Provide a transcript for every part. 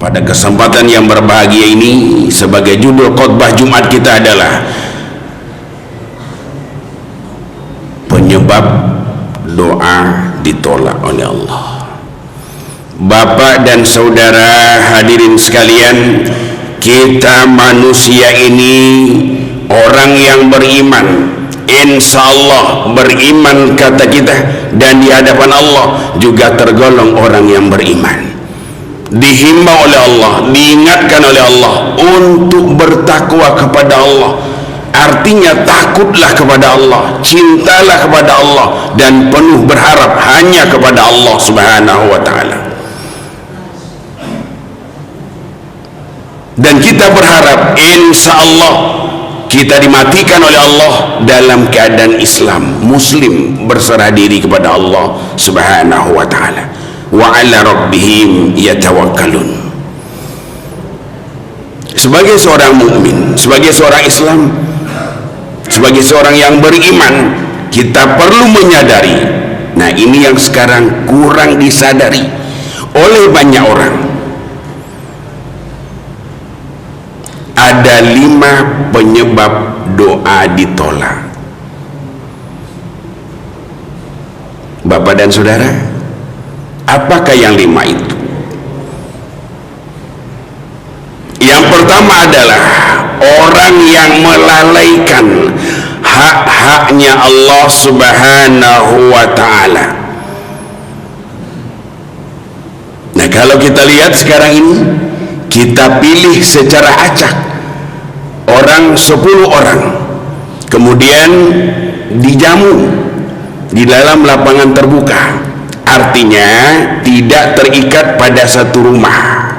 Pada kesempatan yang berbahagia ini, sebagai judul khotbah Jumat kita adalah penyebab doa ditolak oleh Allah. Bapak dan saudara hadirin sekalian, kita manusia ini orang yang beriman, insya Allah beriman kata kita, dan di hadapan Allah juga tergolong orang yang beriman. Dihimbau oleh Allah, diingatkan oleh Allah untuk bertakwa kepada Allah. Artinya takutlah kepada Allah, cintalah kepada Allah, dan penuh berharap hanya kepada Allah Subhanahu wa ta'ala. Dan kita berharap insya Allah kita dimatikan oleh Allah dalam keadaan Islam, Muslim, berserah diri kepada Allah Subhanahu wa ta'ala. Wa ala rabbihim yatawakkalun. Sebagai seorang mukmin, sebagai seorang Islam, sebagai seorang yang beriman, kita perlu menyadari, nah ini yang sekarang kurang disadari oleh banyak orang. Ada 5 penyebab doa ditolak. Bapak dan saudara, apakah yang 5 itu? Yang pertama adalah orang yang melalaikan hak-haknya Allah Subhanahu wa ta'ala. Nah, kalau kita lihat sekarang ini, kita pilih secara acak orang 10 orang, kemudian dijamu di dalam lapangan terbuka. Artinya tidak terikat pada satu rumah.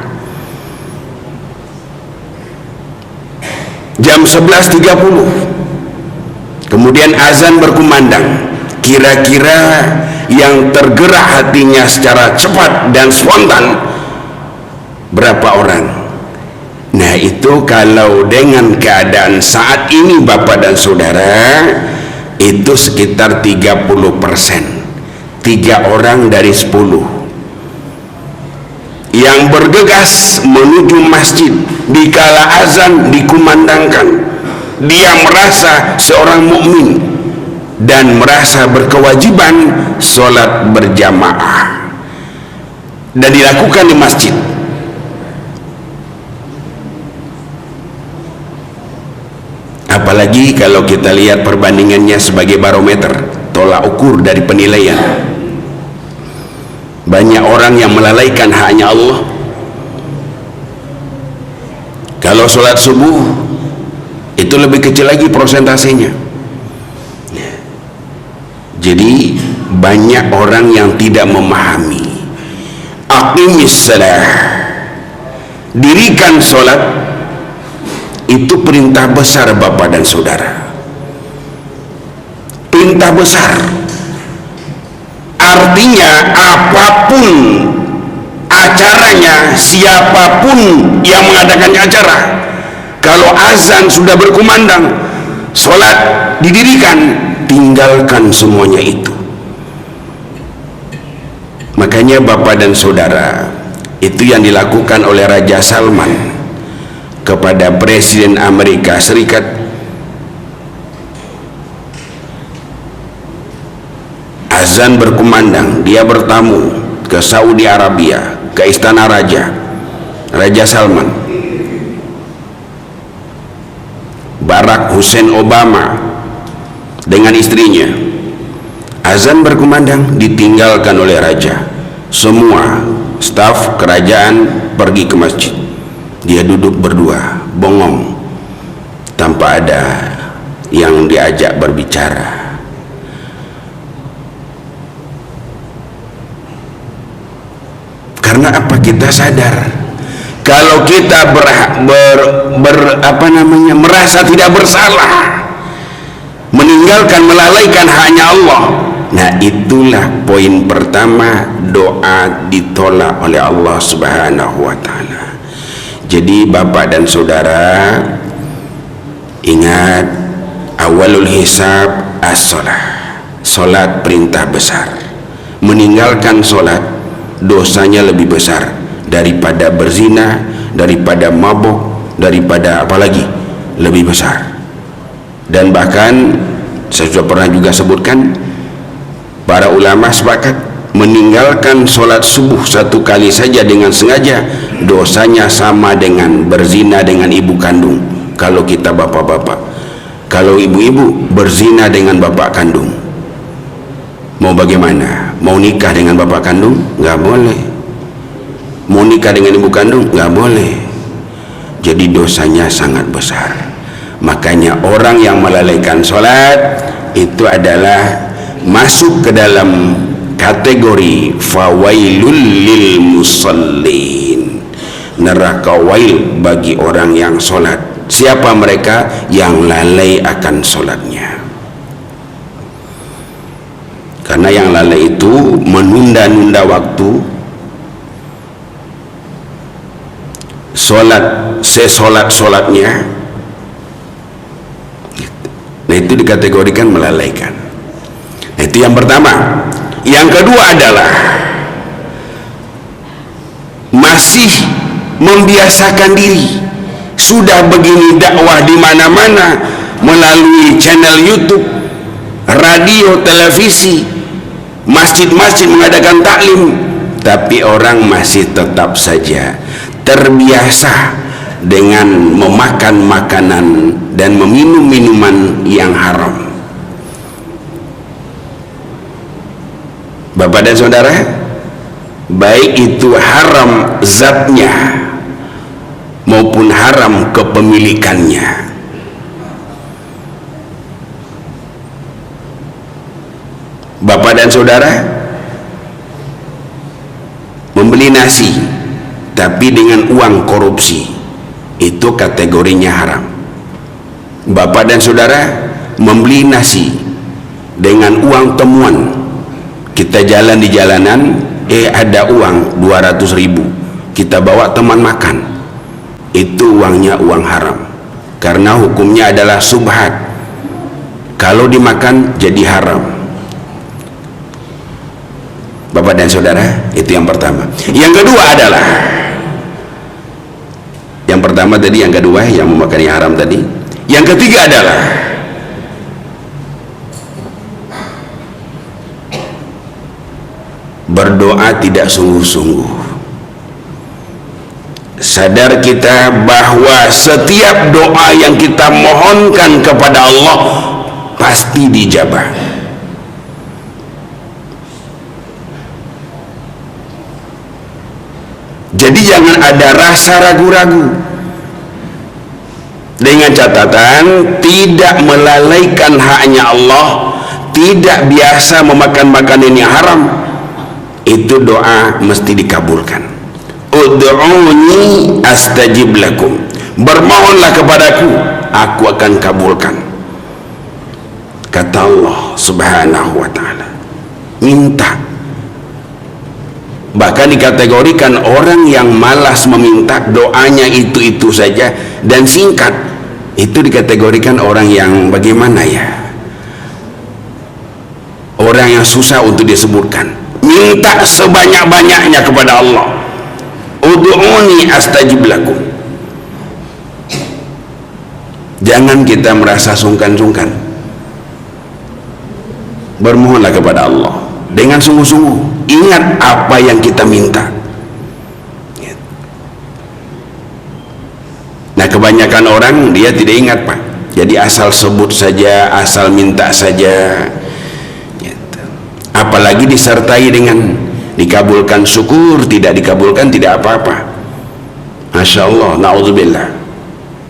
Jam 11.30 kemudian azan berkumandang. Kira-kira yang tergerak hatinya secara cepat dan spontan berapa orang? Nah, itu kalau dengan keadaan saat ini Bapak dan saudara, itu sekitar 30%. 3 orang dari 10 yang bergegas menuju masjid dikala azan dikumandangkan. Dia merasa seorang mukmin dan merasa berkewajiban sholat berjamaah dan dilakukan di masjid. Apalagi kalau kita lihat perbandingannya sebagai barometer, tolak ukur dari penilaian. Banyak orang yang melalaikan haknya Allah. Kalau sholat subuh itu lebih kecil lagi prosentasenya. Jadi banyak orang yang tidak memahami. Aqimis salah, dirikan sholat, itu perintah besar Bapak dan saudara. Perintah besar. Artinya apapun acaranya, siapapun yang mengadakan acara, kalau azan sudah berkumandang, sholat didirikan, tinggalkan semuanya itu. Makanya Bapak dan saudara, itu yang dilakukan oleh Raja Salman kepada Presiden Amerika Serikat. Azan berkumandang, dia bertamu ke Saudi Arabia, ke istana Raja Salman. Barack Hussein Obama dengan istrinya. Azan berkumandang, ditinggalkan oleh Raja. Semua staf kerajaan pergi ke masjid. Dia duduk berdua, bengong, tanpa ada yang diajak berbicara. Karena apa? Kita sadar kalau kita merasa tidak bersalah, meninggalkan, melalaikan haknya Allah, nah itulah poin pertama, doa ditolak oleh Allah Subhanahu wa ta'ala. Jadi Bapak dan saudara, ingat, awalul hisab as-sholah, sholat perintah besar. Meninggalkan sholat dosanya lebih besar. daripada berzina, daripada mabuk, daripada apa lagi lebih besar. Dan bahkan saya sudah pernah juga sebutkan, para ulama sepakat meninggalkan solat subuh satu kali saja dengan sengaja dosanya sama dengan berzina dengan ibu kandung. Kalau kita bapak-bapak, kalau ibu-ibu berzina dengan bapak kandung, mau bagaimana? Mau nikah dengan bapak kandung? Nggak boleh. Mau nikah dengan ibu kandung? Nggak boleh. Jadi dosanya sangat besar. Makanya orang yang melalaikan sholat itu adalah masuk ke dalam kategori fawailul lil musallin, neraka wail bagi orang yang sholat. Siapa mereka? Yang lalai akan sholatnya. Karena yang lalai itu menunda-nunda waktu sholat, sesolat-solatnya. Nah, itu dikategorikan melalaikan. Nah, itu yang pertama. Yang kedua adalah masih membiasakan diri. Sudah begini dakwah di mana-mana, melalui channel YouTube, radio, televisi, masjid-masjid mengadakan taklim, tapi orang masih tetap saja terbiasa dengan memakan makanan dan meminum minuman yang haram. Bapak dan saudara, baik itu haram zatnya maupun haram kepemilikannya. Bapak dan saudara membeli nasi tapi dengan uang korupsi, itu kategorinya haram. Bapak dan saudara membeli nasi dengan uang temuan, kita jalan di jalanan, ada uang 200.000, kita bawa teman makan, itu uangnya uang haram, karena hukumnya adalah subhat. Kalau dimakan jadi haram. Bapak dan saudara, itu yang pertama. Yang kedua adalah, yang pertama tadi, yang kedua yang memakan yang haram tadi. Yang ketiga adalah berdoa tidak sungguh-sungguh. Sadar kita bahwa setiap doa yang kita mohonkan kepada Allah pasti dijabah. Jadi jangan ada rasa ragu-ragu. Dengan catatan tidak melalaikan haknya Allah, tidak biasa memakan makanan yang haram, itu doa mesti dikabulkan. Ud'uni astajib lakum, bermohonlah kepadaku, aku akan kabulkan, kata Allah subhanahu wa ta'ala. Minta. Bahkan dikategorikan orang yang malas meminta, doanya itu-itu saja dan singkat, itu dikategorikan orang yang bagaimana ya, orang yang susah untuk disebutkan. Minta sebanyak-banyaknya kepada Allah. Ud'uni astajib lakum. Jangan kita merasa sungkan-sungkan. Bermohonlah kepada Allah dengan sungguh-sungguh. Ingat apa yang kita minta. Nah, kebanyakan orang dia tidak ingat, Pak. Jadi asal sebut saja, asal minta saja. Apalagi disertai dengan dikabulkan syukur, tidak dikabulkan tidak apa-apa. Masya Allah, na'udzubillah.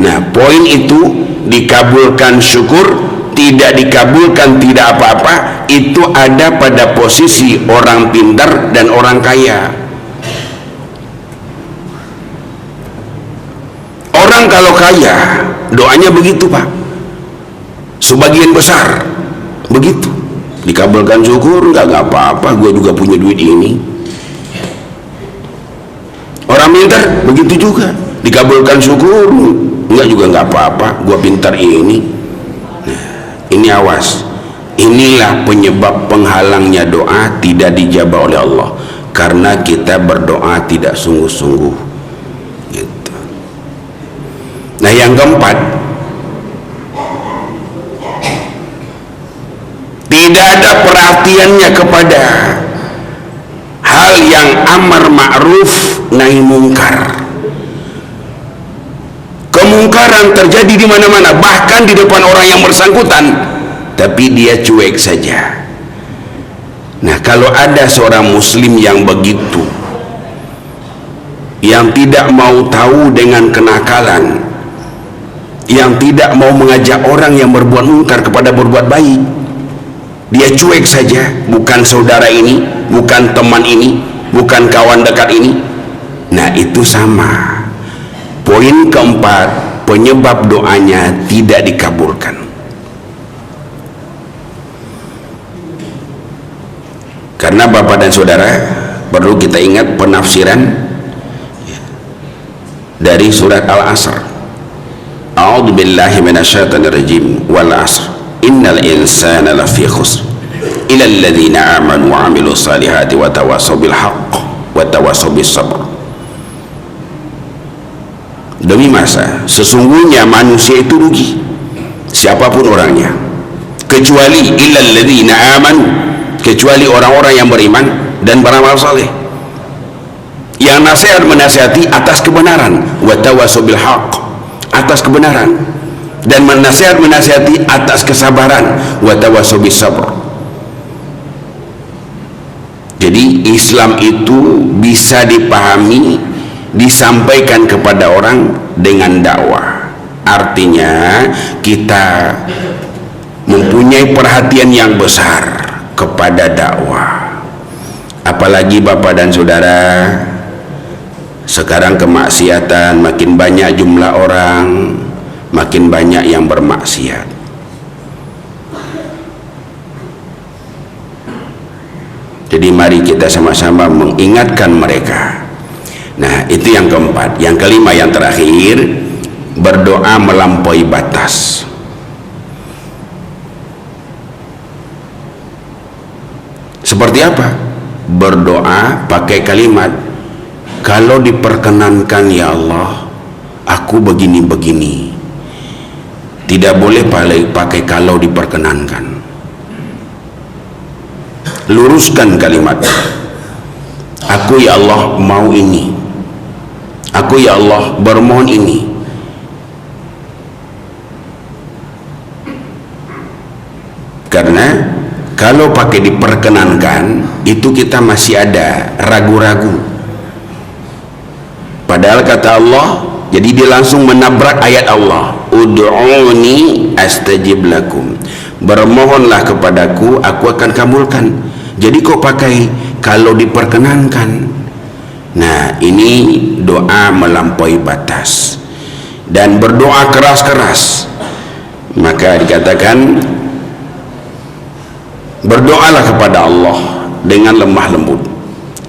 Nah, poin itu dikabulkan syukur, tidak dikabulkan tidak apa-apa, itu ada pada posisi orang pintar dan orang kaya. Orang kalau kaya doanya begitu, Pak, sebagian besar begitu. Dikabulkan syukur, enggak apa-apa, gue juga punya duit ini. Orang pintar begitu juga, dikabulkan syukur, enggak juga enggak apa-apa, gue pintar ini. Nah, ini awas. Inilah penyebab penghalangnya doa tidak dijabah oleh Allah. karena kita berdoa tidak sungguh-sungguh gitu. Nah yang keempat, tidak ada perhatiannya kepada hal yang amar ma'ruf nahi mungkar. Kemungkaran terjadi di mana-mana, bahkan di depan orang yang bersangkutan, tapi dia cuek saja. Nah, kalau ada seorang muslim yang begitu, yang tidak mau tahu dengan kenakalan, yang tidak mau mengajak orang yang berbuat mungkar kepada berbuat baik, dia cuek saja, bukan saudara ini, bukan teman ini, bukan kawan dekat ini. Nah, itu sama. Poin keempat, penyebab doanya tidak dikabulkan. Karena Bapak dan Saudara, perlu kita ingat penafsiran dari surat Al-Asr. A'udzu billahi minasyaitonir rajim. Wal 'asr. Innal insana lafi khusr. Illa alladziina aamanu wa 'amilus salihati wa tawassaw bil haqq wa tawassaw bis sabr. Demi masa, sesungguhnya manusia itu rugi, siapapun orangnya, kecuali illal ladzina amanu, kecuali orang-orang yang beriman dan beramal saleh, yang nasihat menasihati atas kebenaran, wa tawassaw bil haqq, atas kebenaran, dan menasihati atas kesabaran, wa tawassaw bis sabr. Jadi Islam itu bisa dipahami, disampaikan kepada orang dengan dakwah. Artinya kita mempunyai perhatian yang besar kepada dakwah. Apalagi Bapak dan Saudara, sekarang kemaksiatan makin banyak, jumlah orang makin banyak yang bermaksiat. Jadi mari kita sama-sama mengingatkan mereka. Nah, itu yang keempat. Yang kelima, yang terakhir, berdoa melampaui batas. Seperti apa? Berdoa pakai kalimat, kalau diperkenankan ya Allah, aku begini-begini. Tidak boleh pakai kalau diperkenankan. Luruskan kalimat. Aku ya Allah mau ini. Aku ya Allah bermohon ini. Karena kalau pakai diperkenankan, itu kita masih ada ragu-ragu. Padahal kata Allah, jadi dia langsung menabrak ayat Allah, ud'uni astajib lakum, bermohonlah kepadaku, aku akan kabulkan. Jadi kok pakai kalau diperkenankan? Nah, ini doa melampaui batas dan berdoa keras-keras. Maka dikatakan berdoalah kepada Allah dengan lemah lembut.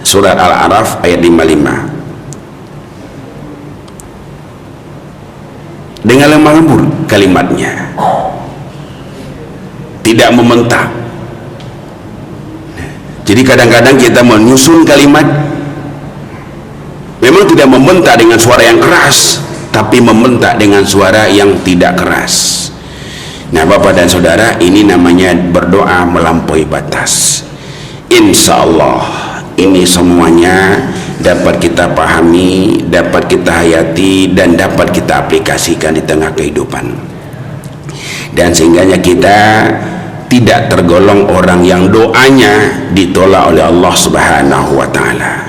Surat Al-A'raf ayat 55. Dengan lemah lembut kalimatnya, tidak membentak. Jadi kadang-kadang kita menyusun kalimat, memang tidak membentak dengan suara yang keras, tapi membentak dengan suara yang tidak keras. Nah, Bapak dan Saudara, ini namanya berdoa melampaui batas. Insya Allah ini semuanya dapat kita pahami, dapat kita hayati, dan dapat kita aplikasikan di tengah kehidupan. Dan sehingganya kita tidak tergolong orang yang doanya ditolak oleh Allah Subhanahu wa Ta'ala.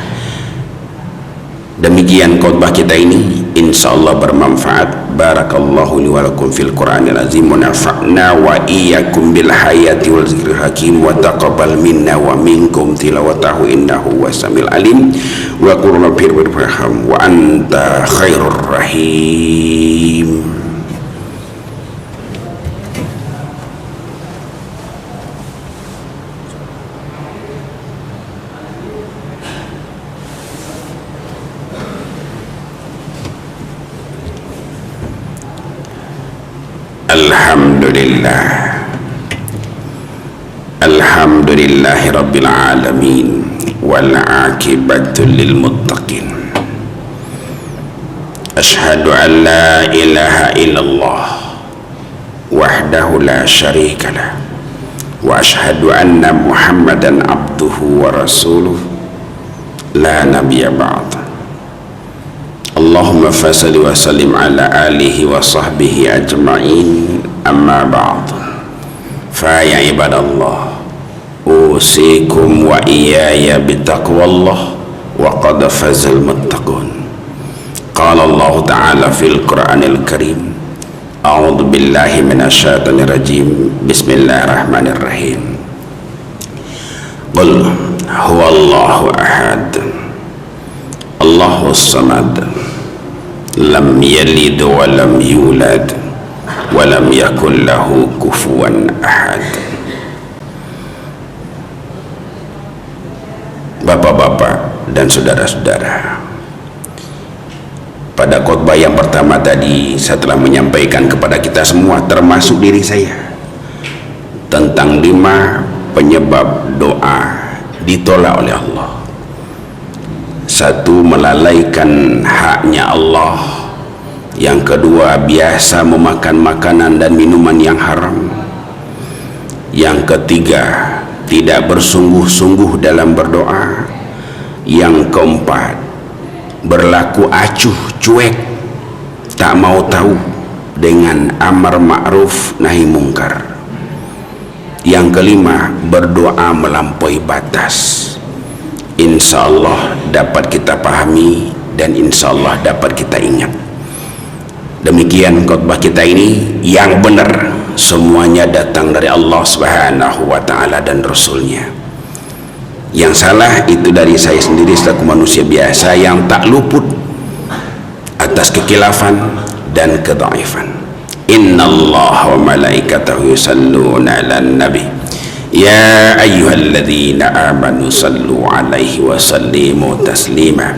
Demikian khutbah kita ini, insyaallah bermanfaat. Barakallahu li wa lakum fil Qur'anil azim wa nafa'na wa iyyakum bil hayati wal zikril hakim wa taqabbal minna wa minkum tilawatahu innahu wasamil alim wa qul rabbi irhamhum wa anta khairur rahim. Alhamdulillah, alhamdulillahi rabbil alamin, wal aqibatu lil muttaqin. Asyhadu an la ilaha illallah wahdahu la syarikalah wa asyhadu anna Muhammadan abduhu wa rasuluh la nabiyya ba'd. Allahumma fasalli wa sallim ala alihi wa sahbihi ajma'in, amma ba'd. Fa ya ibadallah, usikum wa iyaya bitaqwallah wa qad fazal muttaqun. Qala Allah ta'ala fil Qur'anil Karim, a'udzu billahi minasyaitonir rajim, bismillahirrahmanirrahim. Qul huwallahu ahad, Allahus samad, lam yalid wa lam yulad wa lam yakul lahu kufuwan ahad. Bapak-bapak dan saudara-saudara, pada khotbah yang pertama tadi saya telah menyampaikan kepada kita semua, termasuk diri saya, tentang 5 penyebab doa ditolak oleh Allah. 1, melalaikan haknya Allah. Yang kedua, biasa memakan makanan dan minuman yang haram. Yang ketiga, tidak bersungguh-sungguh dalam berdoa. Yang keempat, berlaku acuh cuek, tak mau tahu dengan amar ma'ruf nahi mungkar. Yang kelima, berdoa melampaui batas. Insya Allah dapat kita pahami dan insya Allah dapat kita ingat. Demikian khotbah kita ini yang benar, semuanya datang dari Allah Subhanahu wa ta'ala dan Rasulnya. Yang salah itu dari saya sendiri selaku manusia biasa yang tak luput atas kekilafan dan kedhaifan. Innallaha wa malaikatahu yusalluna 'alan nabi ya ayyuhalladzina amanu sallu 'alaihi wa sallimu taslima.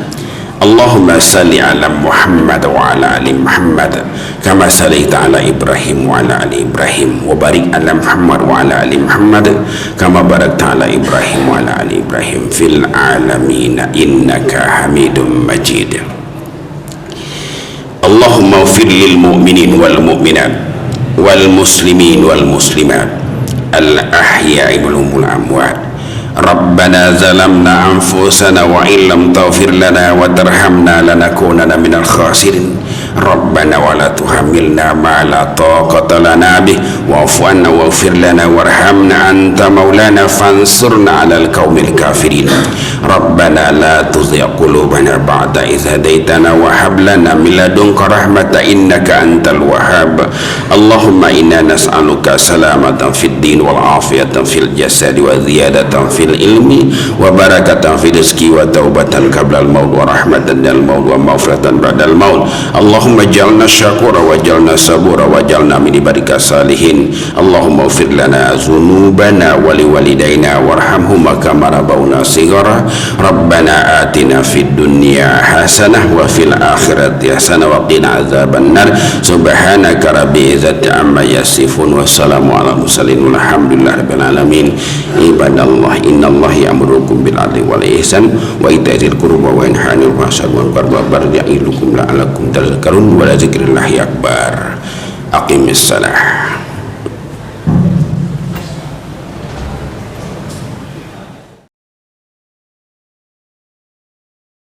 Allahumma salli ala Muhammad wa ala ali Muhammad kama sallaita ala Ibrahim wa ala ali Ibrahim wa barik ala Muhammad wa ala ali Muhammad kama barakta ala Ibrahim wa ala ali Ibrahim fil alamin innaka Hamidum Majid. Allahumma ighfir lil mu'minin wal mu'minat wal muslimin wal muslimat al ahya'i wal amwat. Rabbana zalamna anfusana wa illam taghfir lana wa tarhamna lanakunanna minal khasirin. Rabbana wa la tuhammilna ma la taqata lana bih wa'fu anna waghfir lana warhamna anta maulana fansurna 'alal qaumil kafirin. Rabbana la tuzigh qulubana ba'da idh hadaitana wa hab lana min ladunka rahmatan innaka antal wahhab. Allahumma inna nas'aluka salamatan fid din wal afiyatan fil jasadi wa ziyadatan fil ilmi wa barakatan fil rizqi wa taubatan qabla al maut wa rahmatan dal maut wa maghfiratan ba'da al maut. Allahumma ij'alna syakura wa ij'alna sabura wa ij'alna min ibadika salihin. Allahumma ighfir lana dzunubana wa liwalidayna warhamhuma kama rabbawna shighara. Rabbana atina fid dunya hasanah wa fil akhirati hasanah wa qina adzabannar. Subhanaka rabbil izzati amma yasifun wa salamun ala mursalin walhamdulillahi rabbil alamin. Ibadallah, innallaha ya'murukum bil 'adli wal ihsan wa ita'i dzil qurba wa yanha 'anil fahsya'i wal munkari wal baghi ya'idukum la'allakum tadhakkarun wa la dzikrullahi akbar. Aqimis salah.